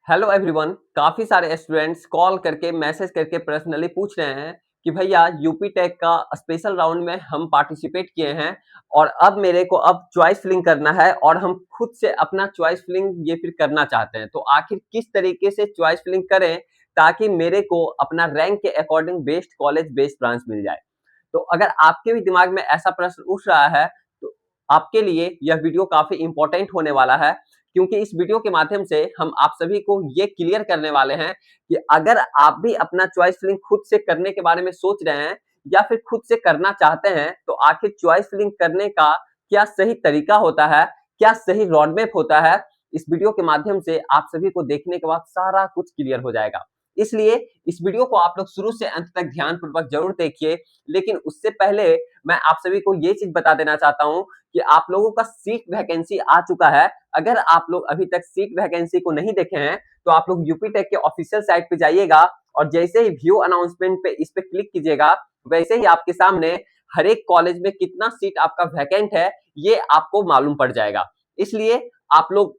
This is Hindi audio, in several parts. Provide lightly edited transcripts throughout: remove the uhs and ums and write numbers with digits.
Hello everyone. काफी सारे स्टूडेंट्स कॉल करके मैसेज करके पर्सनली पूछ रहे हैं कि भैया यूपी टेक का स्पेशल राउंड में हम पार्टिसिपेट किए हैं और अब मेरे को अब चॉइस फिलिंग करना है और हम खुद से अपना चॉइस फिलिंग ये फिर करना चाहते हैं। तो आखिर किस तरीके से चॉइस फिलिंग करें ताकि मेरे को अपना रैंक के according best college best branch मिल जाए। तो अगर आपके भी दिमाग में ऐसा प्रश्न उठ रहा है तो आपके लिए यह वीडियो काफी इंपॉर्टेंट होने वाला है, क्योंकि इस वीडियो के माध्यम से हम आप सभी को ये क्लियर करने वाले हैं कि अगर आप भी अपना चॉइस फिलिंग खुद से करने के बारे में सोच रहे हैं या फिर खुद से करना चाहते हैं तो आखिर चॉइस फिलिंग करने का क्या सही तरीका होता है, क्या सही रोड मैप होता है। इस वीडियो के माध्यम से आप सभी को देखने के बाद सारा कुछ क्लियर हो जाएगा। इसलिए इस वीडियो को आप लोग शुरू से अंत तक ध्यानपूर्वक जरूर देखिए। लेकिन उससे पहले मैं आप सभी को ये चीज बता देना चाहता हूं कि आप लोगों का सीट वैकेंसी आ चुका है। अगर आप लोग अभी तक सीट वैकेंसी को नहीं देखे हैं तो आप लोग यूपी टेक के ऑफिशियल साइट पे जाइएगा और जैसे ही व्यू अनाउंसमेंट पे इस पे क्लिक कीजिएगा वैसे ही आपके सामने हर एक कॉलेज में कितना सीट आपका वैकेंट है ये आपको मालूम पड़ जाएगा। इसलिए आप लोग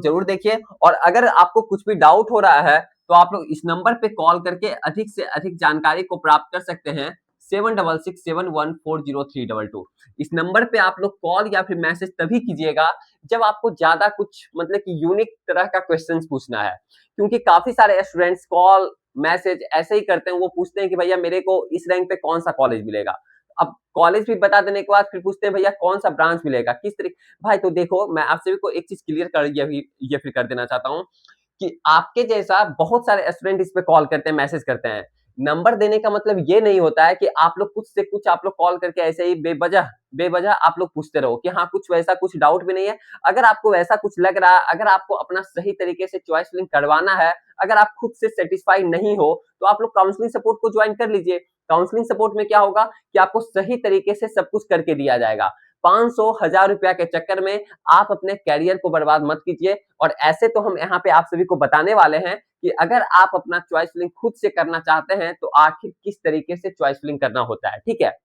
जरूर देखिए। और अगर आपको कुछ भी डाउट हो रहा है तो आप लोग इस नंबर पे कॉल करके अधिक से अधिक जानकारी को प्राप्त कर सकते हैं 7667140322। इस नंबर पे आप लोग कॉल या फिर मैसेज तभी कीजिएगा जब आपको ज्यादा कुछ मतलब कि यूनिक तरह का क्वेश्चंस पूछना है, क्योंकि काफी सारे स्टूडेंट्स कॉल मैसेज ऐसे ही करते हैं। वो पूछते हैं कि भैया मेरे को इस रैंक पे कौन सा कॉलेज मिलेगा। अब कॉलेज भी बता देने के बाद फिर पूछते हैं भैया कौन सा ब्रांच मिलेगा किस तरीके। भाई तो देखो मैं आप सभी को एक चीज क्लियर कर ये फिर कर देना चाहता हूँ कि आपके जैसा बहुत सारे स्टूडेंट इस पे कॉल करते हैं मैसेज करते हैं। नंबर देने का मतलब ये नहीं होता है कि आप लोग कुछ से कुछ आप लोग कॉल करके ऐसे ही बेवजह बेवजह आप लोग पूछते रहो कि हाँ कुछ वैसा कुछ डाउट भी नहीं है। अगर आपको वैसा कुछ लग रहा है, अगर आपको अपना सही तरीके से चॉइस फिलिंग करवाना है, अगर आप खुद से सेटिस्फाई नहीं हो तो आप लोग काउंसलिंग सपोर्ट को ज्वाइन कर लीजिए। काउंसलिंग सपोर्ट में क्या होगा कि आपको सही तरीके से सब कुछ करके दिया जाएगा। 500 1000 रुपया के चक्कर में आप अपने कैरियर को बर्बाद मत कीजिए। और ऐसे तो हम यहाँ पे आप सभी को बताने वाले हैं कि अगर आप अपना चॉइस फिलिंग खुद से करना चाहते हैं तो आखिर किस तरीके से चॉइस फिलिंग करना होता है, ठीक है।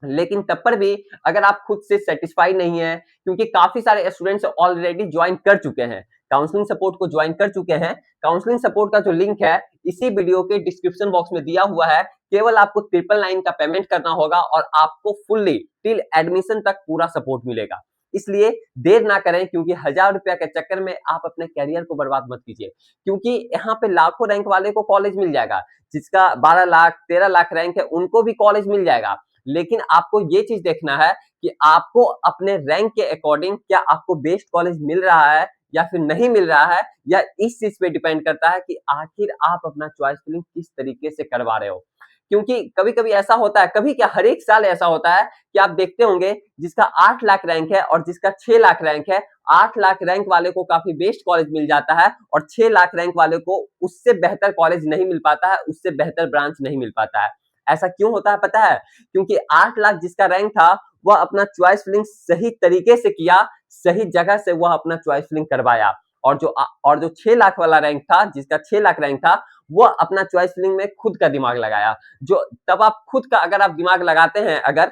लेकिन तब पर भी अगर आप खुद से सेटिस्फाई नहीं है, क्योंकि काफी सारे स्टूडेंट्स ऑलरेडी ज्वाइन कर चुके हैं, काउंसलिंग सपोर्ट को ज्वाइन कर चुके हैं। काउंसलिंग सपोर्ट का जो लिंक है इसी वीडियो के डिस्क्रिप्शन बॉक्स में दिया हुआ है। केवल आपको 999 का पेमेंट करना होगा और आपको फुल्ली टिल एडमिशन तक पूरा सपोर्ट मिलेगा। इसलिए देर ना करें, क्योंकि 1000 रुपया के चक्कर में आप अपने कैरियर को बर्बाद मत कीजिए। क्योंकि यहाँ पे लाखों रैंक वाले को कॉलेज मिल जाएगा, जिसका 12 लाख 13 लाख रैंक है उनको भी कॉलेज मिल जाएगा। लेकिन आपको ये चीज देखना है कि आपको अपने रैंक के अकॉर्डिंग क्या आपको बेस्ट कॉलेज मिल रहा है या फिर नहीं मिल रहा है, या इस चीज पे डिपेंड करता है कि आखिर आप अपना चॉइस फिलिंग किस तरीके से करवा रहे हो। क्योंकि कभी कभी ऐसा होता है, कभी क्या हर एक साल ऐसा होता है कि आप देखते होंगे जिसका 8 लाख रैंक है और जिसका 6 लाख रैंक है, 8 लाख रैंक वाले को काफी बेस्ट कॉलेज मिल जाता है और 6 लाख रैंक वाले को उससे बेहतर कॉलेज नहीं मिल पाता है, उससे बेहतर ब्रांच नहीं मिल पाता है। ऐसा क्यों होता है पता है? क्योंकि 8 लाख जिसका रैंक था वह अपना चॉइस फिलिंग सही तरीके से किया, सही जगह से वह अपना चॉइस फिलिंग करवाया। और जो 6 लाख वाला रैंक था, जिसका 6 लाख रैंक था, वह अपना चॉइस फिलिंग में खुद का दिमाग लगाया। जो तब आप खुद का अगर आप दिमाग लगाते हैं अगर,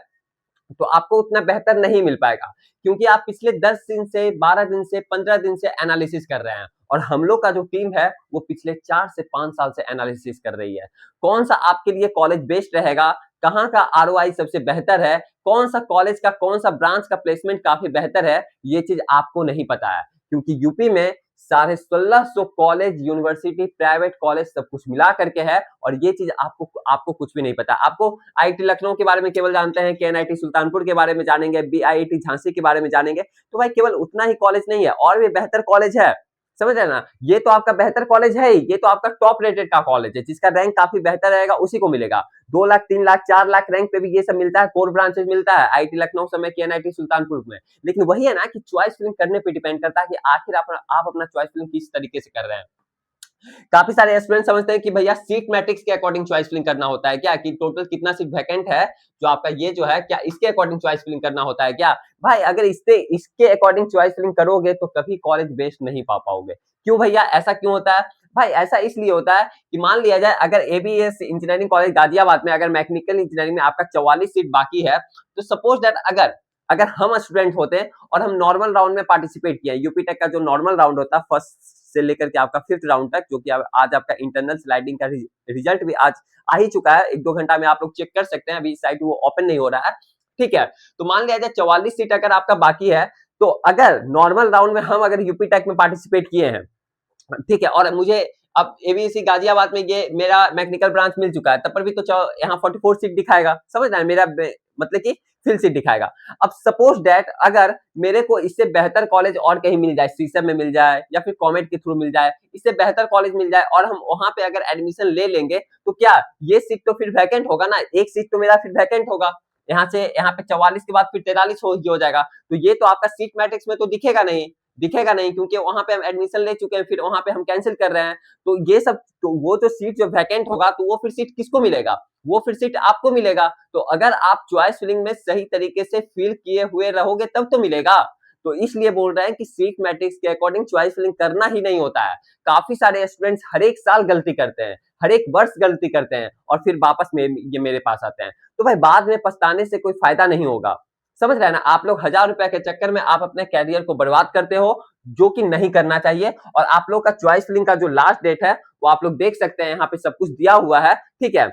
तो आपको उतना बेहतर नहीं मिल पाएगा, क्योंकि आप पिछले 10 दिन से 12 दिन से 15 दिन से एनालिसिस कर रहे हैं और हम लोग का जो टीम है वो पिछले 4 से 5 साल से एनालिसिस कर रही है। कौन सा आपके लिए कॉलेज बेस्ट रहेगा, कहाँ का आरओआई सबसे बेहतर है, कौन सा कॉलेज का कौन सा ब्रांच का प्लेसमेंट काफी बेहतर है, ये चीज आपको नहीं पता है। क्योंकि यूपी में 1650 कॉलेज यूनिवर्सिटी प्राइवेट कॉलेज सब कुछ मिला करके है और ये चीज आपको आपको कुछ भी नहीं पता। आपको आईआईटी लखनऊ के बारे में केवल जानते हैं, केएनआईटी सुल्तानपुर के बारे में जानेंगे, बीआईटी झांसी के बारे में जानेंगे, तो भाई केवल उतना ही कॉलेज नहीं है, और भी बेहतर कॉलेज है। समझ रहे ना, ये तो आपका बेहतर कॉलेज है ही, ये तो आपका टॉप रेटेड का कॉलेज है, जिसका रैंक काफी बेहतर रहेगा उसी को मिलेगा। 2 लाख 3 लाख 4 लाख रैंक पे भी ये सब मिलता है, कोर ब्रांचेस मिलता है आईआईटी लखनऊ समय केएनआईटी सुल्तानपुर में। लेकिन वही है ना कि चॉइस फिलिंग करने पे डिपेंड करता है कि आखिर आप अपना चॉइस फिलिंग किस तरीके से कर रहे हैं। काफी सारे स्टूडेंट समझते हैं कि भैया सीट मैट्रिक्स के अकॉर्डिंग चॉइस फिलिंग करना होता है क्या, कि टोटल कितना सीट वैकेंट है जो आपका ये जो है, क्या इसके अकॉर्डिंग चॉइस फिलिंग करना होता है क्या। भाई अगर इसके अकॉर्डिंग चॉइस फिलिंग करोगे तो कभी कॉलेज बेस्ट नहीं पा पाओगे। क्यों भैया, ऐसा क्यों होता है? भाई ऐसा इसलिए होता है कि मान लिया जाए अगर एबीएस इंजीनियरिंग कॉलेज गाजियाबाद में अगर मैकेनिकल इंजीनियरिंग में आपका 44 सीट बाकी है, तो सपोज दैट अगर अगर हम स्टूडेंट होते और हम नॉर्मल राउंड में पार्टिसिपेट किए, यूपी टेक का जो नॉर्मल राउंड होता है फर्स्ट से लेकर के आपका 5th राउंड तक, जो कि आज आपका इंटरनल स्लाइडिंग का रिजल्ट भी आज आ ही चुका है। 1-2 घंटा में आप लोग चेक कर सकते हैं, अभी साइट वो ओपन नहीं हो रहा है, ठीक है। तो मान लिया जाए 44 सीट अगर आपका बाकी है, तो अगर नॉर्मल राउंड में हम अगर यूपी टेक में पार्टिसिपेट किए हैं, ठीक है, और मुझे अब एबीसी गाजियाबाद में ये मेरा मैकेनिकल ब्रांच मिल चुका है, तब पर भी तो यहाँ 44 सीट दिखाएगा, समझ रहे हैं, मेरा मतलब कि फिल सीट दिखाएगा। अब सपोज दैट अगर मेरे को इससे बेहतर कॉलेज और कहीं मिल जाए, सीसम में मिल जाए या फिर कॉमेट के थ्रू मिल जाए, इससे बेहतर कॉलेज मिल जाए और हम वहां पे अगर एडमिशन ले लेंगे, तो क्या ये सीट तो फिर वैकेंट होगा ना, एक सीट तो मेरा फिर वैकेंट होगा। यहाँ से यहाँ पे 44 के बाद फिर 43 हो जाएगा, तो ये तो आपका सीट मैट्रिक्स में तो दिखेगा नहीं, क्योंकि वहां पे हम एडमिशन ले चुके हैं, फिर वहां पे हम कैंसिल कर रहे हैं। तो ये सब, तो वो जो सीट जो वैकेंट होगा, तो वो फिर सीट किसको मिलेगा, वो फिर सीट आपको मिलेगा। तो अगर आप चॉइस फिलिंग में सही तरीके से फिल किए हुए रहोगे तब तो मिलेगा। तो इसलिए बोल रहे हैं कि सीट मैट्रिक्स के अकॉर्डिंग चॉइस फिलिंग करना ही नहीं होता है। काफी सारे स्टूडेंट्स हर एक साल गलती करते हैं, हर एक वर्ष गलती करते हैं और फिर वापस ये मेरे पास आते हैं। तो भाई बाद में पछताने से कोई फायदा नहीं होगा, समझ रहे हैं ना। आप लोग 1000 रुपए के चक्कर में आप अपने कैरियर को बर्बाद करते हो, जो कि नहीं करना चाहिए। और आप लोग का चॉइस फिलिंग का जो लास्ट डेट है वो आप लोग देख सकते हैं, यहाँ पे सब कुछ दिया हुआ है, ठीक है।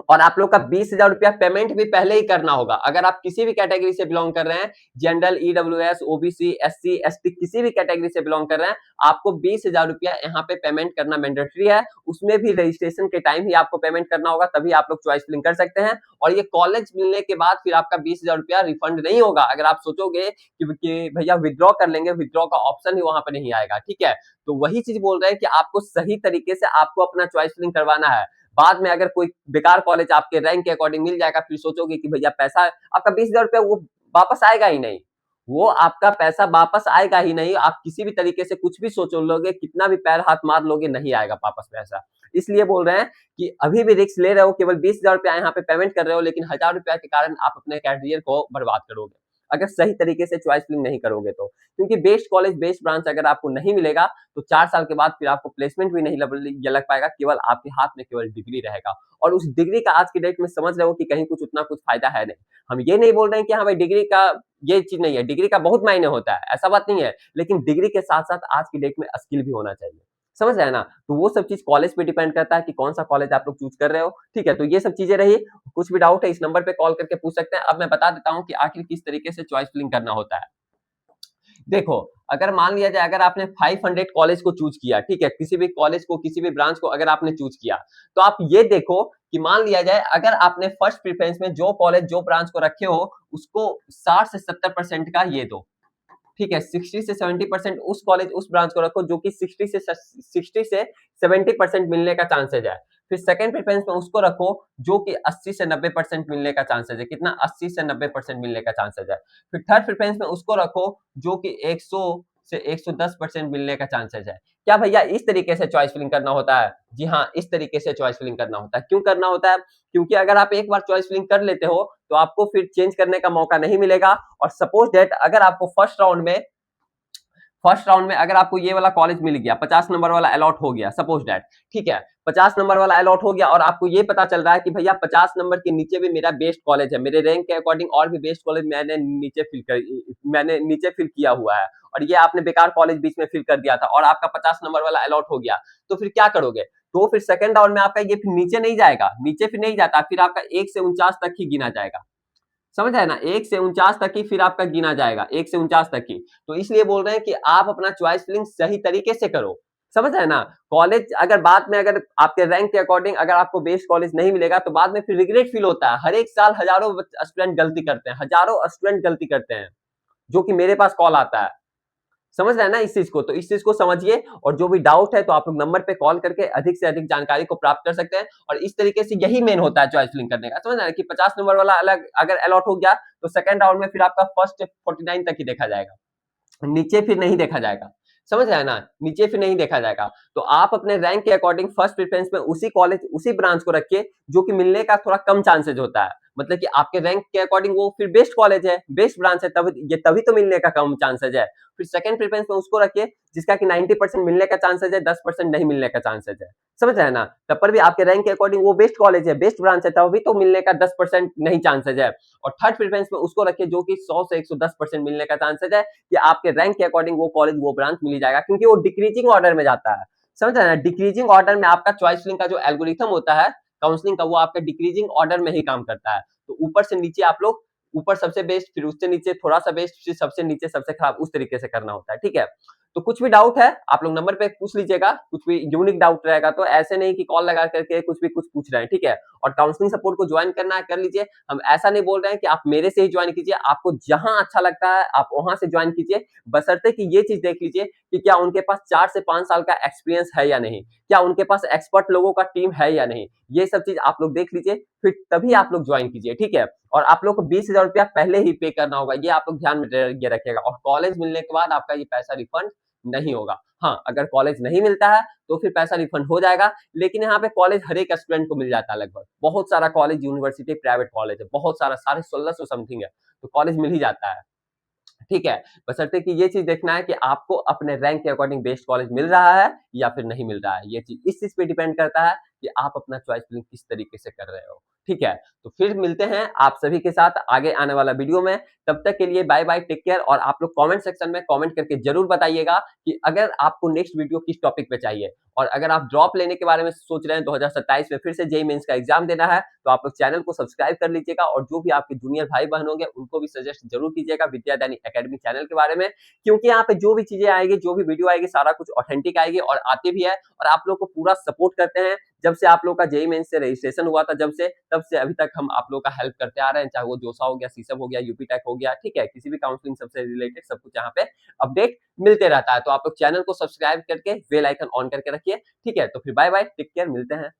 और आप लोग का 20,000 रुपया पेमेंट भी पहले ही करना होगा। अगर आप किसी भी कैटेगरी से बिलोंग कर रहे हैं, general, EWS, OBC, SC, ST, किसी भी कैटेगरी से बिलोंग कर रहे हैं, आपको 20,000 रुपया यहाँ पे पेमेंट करना मैंडेटरी है। उसमें भी रजिस्ट्रेशन के टाइम ही आपको पेमेंट करना होगा, तभी आप लोग चॉइस फिलिंग कर सकते हैं। और ये कॉलेज मिलने के बाद फिर आपका 20,000 रुपया रिफंड नहीं होगा। अगर आप सोचोगे कि भैया विड्रॉ कर लेंगे, विड्रॉ का ऑप्शन ही वहां पर नहीं आएगा, ठीक है। तो वही चीज बोल रहे हैं कि आपको सही तरीके से आपको अपना चॉइस फिलिंग करवाना है। बाद में अगर कोई बेकार कॉलेज आपके रैंक के अकॉर्डिंग मिल जाएगा, फिर सोचोगे कि भैया पैसा आपका 20,000 रुपया वो वापस आएगा ही नहीं, वो आपका पैसा वापस आएगा ही नहीं। आप किसी भी तरीके से कुछ भी सोच लोगे, कितना भी पैर हाथ मार लोगे, नहीं आएगा वापस पैसा। इसलिए बोल रहे हैं कि अभी भी रिस्क ले रहे हो, केवल 20,000 रुपया यहाँ पे पेमेंट कर रहे हो, लेकिन 1000 रुपया के कारण आप अपने कैरियर को बर्बाद करोगे अगर सही तरीके से चॉइस फिलिंग नहीं करोगे तो। क्योंकि बेस्ट कॉलेज, बेस्ट ब्रांच अगर आपको नहीं मिलेगा, तो 4 साल के बाद फिर आपको प्लेसमेंट भी नहीं लग पाएगा, केवल आपके हाथ में केवल डिग्री रहेगा। और उस डिग्री का आज की डेट में समझ रहे हो कि कहीं कुछ उतना कुछ फायदा है नहीं। हम ये नहीं बोल रहे हैं कि हाँ भाई डिग्री का ये चीज नहीं है, डिग्री का बहुत मायने होता है, ऐसा बात नहीं है, लेकिन डिग्री के साथ साथ आज की डेट में स्किल भी होना चाहिए, समझ रहे हैं ना। तो वो सब चीज कॉलेज पे डिपेंड करता है कि कौन सा कॉलेज आप लोग चूज कर रहे हो, ठीक है। तो ये सब चीजें रही, कुछ भी डाउट है इस नंबर पे कॉल करके पूछ सकते हैं। अब मैं बता देता हूँ कि आखिर किस तरीके से चॉइस फिलिंग करना होता है। देखो, अगर मान लिया जाए अगर आपने 500 कॉलेज को चूज किया, ठीक है, किसी भी कॉलेज को, किसी भी ब्रांच को अगर आपने चूज किया, तो आप ये देखो कि मान लिया जाए अगर आपने फर्स्ट प्रेफरेंस में जो कॉलेज, जो ब्रांच को रखे हो, उसको 60 से 70% का ये दो, ठीक है। 60 से 70% उस कॉलेज, उस ब्रांच को रखो जो कि 60 से 70% मिलने का चांसेज है। फिर सेकंड प्रेफरेंस में उसको रखो जो कि 80 से 90% मिलने का चांसेज है। कितना? 80 से 90% मिलने का चांसेज है। फिर थर्ड प्रेफरेंस में उसको रखो जो कि 100 से 110% मिलने का चांसेज है। क्या भैया इस तरीके से चॉइस फिलिंग करना होता है? जी हाँ, इस तरीके से चॉइस फिलिंग करना होता है। क्यों करना होता है? क्योंकि अगर आप एक बार चॉइस फिलिंग कर लेते हो तो आपको फिर चेंज करने का मौका नहीं मिलेगा। और सपोज दैट अगर आपको फर्स्ट राउंड में अगर आपको ये वाला कॉलेज मिल गया, 50 नंबर वाला अलॉट हो गया, सपोज दैट, ठीक है, 50 नंबर वाला अलॉट हो गया और आपको ये पता चल रहा है कि भैया 50 नंबर के नीचे भी मेरा बेस्ट कॉलेज है, मेरे रैंक के अकॉर्डिंग और भी बेस्ट कॉलेज मैंने नीचे फिल किया हुआ है, और ये आपने बेकार कॉलेज बीच में फिल कर दिया था और आपका 50 नंबर वाला अलॉट हो गया, तो फिर क्या करोगे? तो फिर सेकंड राउंड में आपका ये फिर नीचे नहीं जाएगा, नीचे फिर नहीं जाता, फिर आपका 1 से 49 तक ही गिना जाएगा, समझ आया ना। 1 से 49 तक ही फिर आपका गिना जाएगा, 1 से 49 तक ही। तो इसलिए बोल रहे हैं कि आप अपना चॉइस फिलिंग सही तरीके से करो, समझ आया ना। कॉलेज अगर बाद में अगर आपके रैंक के अकॉर्डिंग अगर आपको बेस्ट कॉलेज नहीं मिलेगा तो बाद में फिर रिग्रेट फील होता है। हर एक साल हजारों स्टूडेंट गलती करते हैं, हजारों स्टूडेंट गलती करते हैं, जो कि मेरे पास कॉल आता है, समझ रहे हैं ना इस चीज को। तो इस चीज को समझिए, और जो भी डाउट है तो आप लोग नंबर पे कॉल करके अधिक से अधिक जानकारी को प्राप्त कर सकते हैं। और इस तरीके से यही मेन होता है चॉइस फिलिंग करने का, समझ रहे हैं कि 50 नंबर वाला अलग अगर अलॉट हो गया तो सेकंड राउंड में फिर आपका फर्स्ट 49 तक ही देखा जाएगा, नीचे फिर नहीं देखा जाएगा, समझ रहे हैं ना, नीचे फिर नहीं देखा जाएगा। तो आप अपने रैंक के अकॉर्डिंग फर्स्ट प्रेफरेंस में उसी कॉलेज, उसी ब्रांच को रखिए जो कि मिलने का थोड़ा कम चांसेज होता है। मतलब कि आपके रैंक के अकॉर्डिंग वो फिर बेस्ट कॉलेज है, बेस्ट ब्रांच है, तभी तो मिलने का कम चांसेज है। फिर सेकंड प्रेफरेंस में उसको रखिए जिसका कि 90% मिलने का चांसेज है, 10% नहीं मिलने का चांसेज है। समझ रहे हैं ना? तब पर भी आपके रैंक के अकॉर्डिंग वो बेस्ट कॉलेज है, बेस्ट ब्रांच है, तभी तो मिलने का 10% नहीं चांसेज है। और थर्ड प्रेफरेंस में उसको रखिए जो कि 100 से 110% मिलने का चांसेज है कि आपके रैंक के अकॉर्डिंग वो कॉलेज, वो ब्रांच मिल जाएगा, क्योंकि वो डिक्रीजिंग ऑर्डर में जाता है। समझ रहे हैं ना? डिक्रीजिंग ऑर्डर में आपका चॉइस फिलिंग का जो एल्गोरिथम होता है काउंसलिंग का, वो आपका डिक्रीजिंग ऑर्डर में ही काम करता है। तो ऊपर से नीचे आप लोग, ऊपर सबसे बेस्ट, फिर उससे नीचे थोड़ा सा बेस्ट, फिर सबसे नीचे सबसे खराब, उस तरीके से करना होता है। ठीक है? तो कुछ भी डाउट है आप लोग नंबर पे पूछ लीजिएगा, कुछ भी यूनिक डाउट रहेगा तो ऐसे नहीं कि कॉल लगा करके कुछ भी कुछ पूछ रहे हैं। ठीक है? और काउंसलिंग सपोर्ट को ज्वाइन करना है कर लीजिए। हम ऐसा नहीं बोल रहे हैं कि आप मेरे से ही ज्वाइन कीजिए, आपको जहां अच्छा लगता है आप वहां से ज्वाइन कीजिए, बशर्ते कि ये चीज देख लीजिए कि क्या उनके पास 4 से 5 साल का एक्सपीरियंस है या नहीं, क्या उनके पास एक्सपर्ट लोगों का टीम है या नहीं, ये सब चीज आप लोग देख लीजिए, फिर तभी आप लोग ज्वाइन कीजिए। ठीक है? और आप लोग को 20,000 रुपया पहले ही पे करना होगा, ये आप लोग ध्यान में ये रखिएगा। और कॉलेज मिलने के बाद आपका ये पैसा रिफंड नहीं होगा। हाँ, अगर कॉलेज नहीं मिलता है तो फिर पैसा रिफंड हो जाएगा, लेकिन यहाँ पे कॉलेज हर एक स्टूडेंट को मिल जाता है लगभग। बहुत सारा कॉलेज, यूनिवर्सिटी, प्राइवेट कॉलेज है, बहुत सारा, साढ़े 1600 समथिंग है, तो कॉलेज मिल ही जाता है। ठीक है? बशर्ते कि ये चीज देखना है कि आपको अपने रैंक के अकॉर्डिंग बेस्ट कॉलेज मिल रहा है या फिर नहीं मिल रहा है। ये चीज इस चीज पे डिपेंड करता है कि आप अपना चॉइस फिलिंग किस तरीके से कर रहे हो। ठीक है? तो फिर मिलते हैं आप सभी के साथ आगे आने वाला वीडियो में। तब तक के लिए बाय बाय, टेक केयर। और आप लोग कमेंट सेक्शन में कमेंट करके जरूर बताइएगा कि अगर आपको नेक्स्ट वीडियो किस टॉपिक पे चाहिए। और अगर आप ड्रॉप लेने के बारे में सोच रहे हैं, 2027 में फिर से जेईई मेंस का एग्जाम देना है, तो आप लोग चैनल को सब्सक्राइब कर लीजिएगा और जो भी आपके जूनियर भाई बहन होंगे उनको भी सजेस्ट जरूर कीजिएगा विद्यादानी एकेडमी चैनल के बारे में, क्योंकि यहाँ पे जो भी चीजें आएगी, जो भी वीडियो आएगी, सारा कुछ ऑथेंटिक आएगी और आती भी है। और आप लोग को पूरा सपोर्ट करते हैं। जब से आप लोग का जेईई मेंस से रजिस्ट्रेशन हुआ था, जब से, तब से अभी तक हम आप लोग का हेल्प करते आ रहे हैं, चाहे वो जोसा हो गया, सीसम हो गया, यूपी टेक हो गया। ठीक है? किसी भी काउंसलिंग सबसे रिलेटेड सब कुछ यहाँ पे अपडेट मिलते रहता है। तो आप लोग चैनल को सब्सक्राइब करके बेल आइकन ऑन करके रखिए। ठीक है? तो फिर बाय बाय, टेक केयर, मिलते हैं।